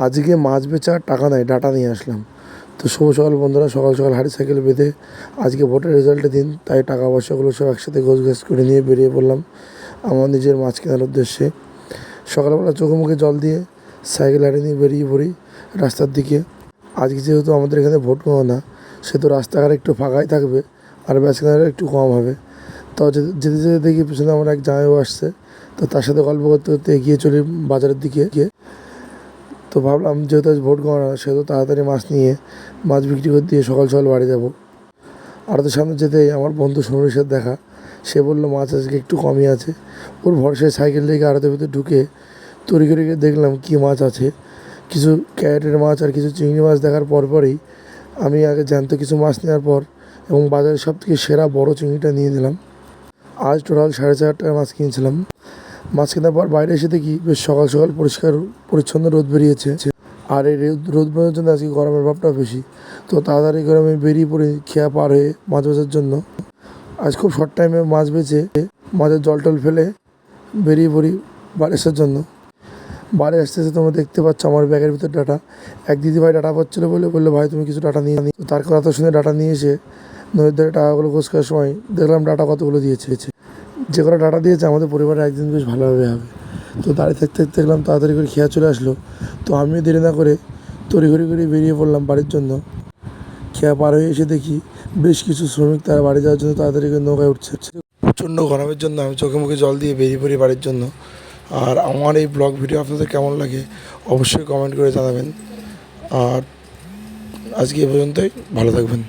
আজকে মাছ বেচার টাকা নাই, ডাটা নিয়ে আসলাম। তো শুভ সকাল বন্ধুরা, সকাল সকাল হাঁড়ি সাইকেল বেঁধে আজকে ভোটের রেজাল্টের দিন, তাই টাকা পয়সাগুলো সব একসাথে গোছ করে নিয়ে বেরিয়ে পড়লাম আমার নিজের মাছ কেনার উদ্দেশ্যে। সকালবেলা চোখে মুখে জল দিয়ে সাইকেল হাঁড়ি নিয়ে বেরিয়ে পড়ি রাস্তার দিকে। আজকে যেহেতু আমাদের এখানে ভোট গণনা, সেহেতু রাস্তাঘাট একটু ফাঁকাই থাকবে আর বেচাকেনাটা একটু কম হবে। তো যেতে যেতে দেখি পিছনে আমার এক জামাইও আসছে, তো তার সাথে গল্প করতে করতে এগিয়ে চলি বাজারের দিকে। তো ভাবলাম যেহেতু আজ ভোট গণনা, সেহেতু তাড়াতাড়ি মাছ নিয়ে মাছ বিক্রি করে দিয়ে সকাল সকাল বাড়ি যাব। আর তো সামনে যেতেই আমার বন্ধু সমরের সাথে দেখা। সে বললো মাছ আজকে একটু কমই আছে। ওর ভরসায় সাইকেল থেকে আড়তের ভিতরে ঢুকে তড়ি করে দেখলাম কী মাছ আছে। কিছু ক্যারেটের মাছ আর কিছু চিংড়ি মাছ দেখার পরপরই আমি আগে জ্যান্ত কিছু মাছ নেওয়ার পর এবং বাজারের সব থেকে সেরা বড় চিংড়িটা নিয়ে নিলাম। আজ টোটাল 4.5 টাকা মাছ কিনেছিলাম। মাছ কেনার পর বাইরে এসে দেখি বেশ সকাল সকাল পরিষ্কার পরিচ্ছন্ন রোদ বেরিয়েছে। আর এই রোদ বেরোনোর জন্য আজকে গরমের ভাবটা বেশি। তো তাড়াতাড়ি করে আমি বেরিয়ে পড়ি খেয়া পার হয়ে মাছ বেচার জন্য। আজ খুব শর্ট টাইমে মাছ বেচে মাছের জল টল ফেলে বেরিয়ে পড়ি বাড়ি আসার জন্য। বাড়ি আসতে আসতে তোমরা দেখতে পাচ্ছ আমার ব্যাগের ভিতর ডাটা। এক দিদিভাই ডাটা পাচ্ছিলো বললো ভাই তুমি কিছু ডাটা নিয়ে তার কথা শুনে ডাটা নিয়ে এসে নদীর ধারে টাকাগুলো খোঁজ করার সময় দেখলাম ডাটা কতগুলো দিয়েছে। যে কটা ডাটা দিয়েছে আমাদের পরিবারে একদিন বেশ ভালোভাবে হবে। তো দাঁড়িয়ে থাকতে থাকতে দেখলাম তাড়াতাড়ি করে খেয়া চলে আসলো। তো আমিও দেরি না করে তড়িঘড়ি করে বেরিয়ে পড়লাম বাড়ির জন্য। খেয়া পার হয়ে এসে দেখি বেশ কিছু শ্রমিক তারা বাড়ি যাওয়ার জন্য তাড়াতাড়ি করে নৌকায় উঠছে। প্রচণ্ড গরমের জন্য আমি চোখে মুখে জল দিয়ে বেরিয়ে পড়ি বাড়ির জন্য। আর আমার এই ব্লগ ভিডিও আপনাদের কেমন লাগে অবশ্যই কমেন্ট করে জানাবেন। আর আজকে এ পর্যন্তই, ভালো থাকবেন।